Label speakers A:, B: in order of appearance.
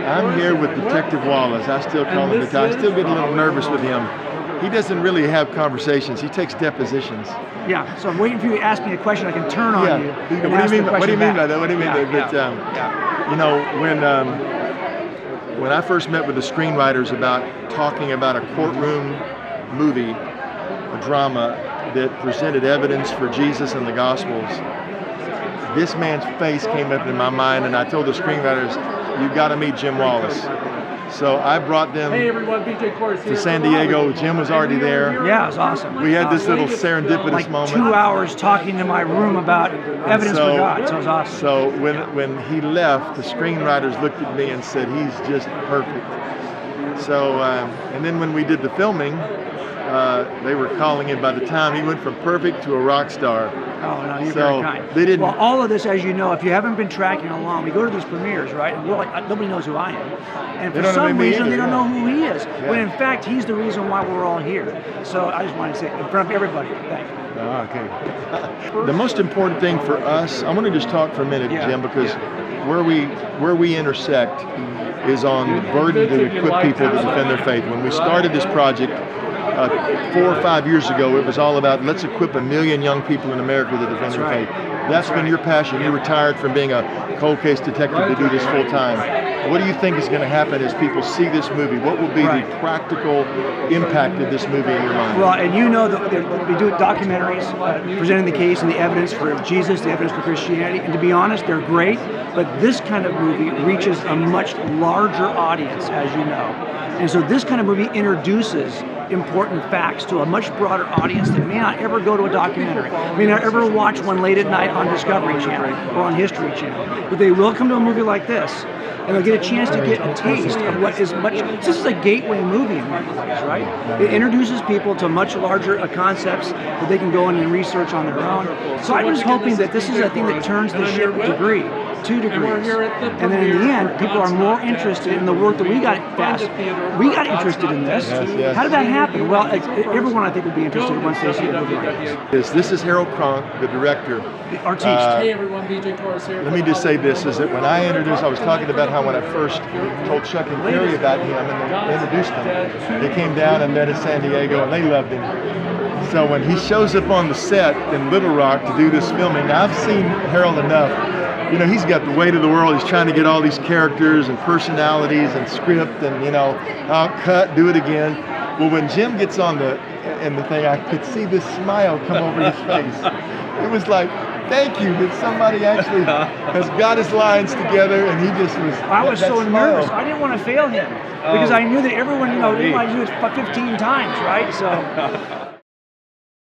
A: I'm here with Detective Wallace. I still call him I still get a little nervous with him. He doesn't really have conversations. He takes depositions.
B: Yeah, so I'm waiting for you to ask me a question I can turn on you.
A: What do you mean by that? What do you mean? You know, when I first met with the screenwriters about talking about a courtroom movie, a drama that presented evidence for Jesus and the Gospels, this man's face came up in my mind, and I told the screenwriters, "You got to meet Jim Wallace." So I brought them to San Diego. Jim was already there.
B: Yeah, it was awesome.
A: We had this little serendipitous moment.
B: 2 hours talking to my room about evidence for God, so it was awesome.
A: So when he left, the screenwriters looked at me and said, "He's just perfect." So, and then when we did the filming, they were calling him, by the time he went from perfect to a rock star.
B: Oh, no, you're very kind.
A: They didn't.
B: Well, all of this, as you know, if you haven't been tracking along, we go to these premieres, right? And we're like, nobody knows who I am. And for some reason, they don't know who he is. Yeah. When in fact, he's the reason why we're all here. So I just want to say, in front of everybody, thank you.
A: Okay. The most important thing for us, I want to just talk for a minute, Jim, because where we intersect is on the burden to equip people to defend their faith. When we started this project, 4 or 5 years ago, it was all about let's equip 1 million young people in America to defend their faith. That's been your passion. You retired from being a cold case detective to do this full time. What do you think is going to happen as people see this movie? What will be the practical impact of this movie in your mind?
B: Well, and you know that we do documentaries presenting the case and the evidence for Jesus, the evidence for Christianity, and to be honest, they're great, but this kind of movie reaches a much larger audience, as you know. And so this kind of movie introduces important facts to a much broader audience that may not ever go to a documentary, may not ever watch one late at night on Discovery Channel or on History Channel, but they will come to a movie like this, and they'll get a chance to get a taste of what is much. This is a gateway movie in many ways, right? It introduces people to much larger concepts that they can go in and research on their own. So I'm just hoping that this is a thing that turns the ship 2 degrees, and then in the end, people are more interested in the work that we got fast. We got interested in this.
A: Yes.
B: How did that happen? Well, everyone I think would be interested once they see a movie like this.
A: This is Harold Cronk, the director.
B: The artiste.
C: Hey everyone, BJ Torres here.
A: Let me just say this, is that when I introduced, I was talking about how when I first told Chuck and Kerry about him and they introduced him, they came down and met in San Diego and they loved him. So when he shows up on the set in Little Rock to do this filming, now I've seen Harold enough. You know, he's got the weight of the world. He's trying to get all these characters and personalities and script and, you know, I'll cut, do it again. Well, when Jim gets on the thing, I could see this smile come over his face. It was like, thank you that somebody actually has got his lines together, and he just was.
B: I was so nervous. I didn't want to fail him because I knew that everyone, you know, didn't want to do it 15 times, right? So.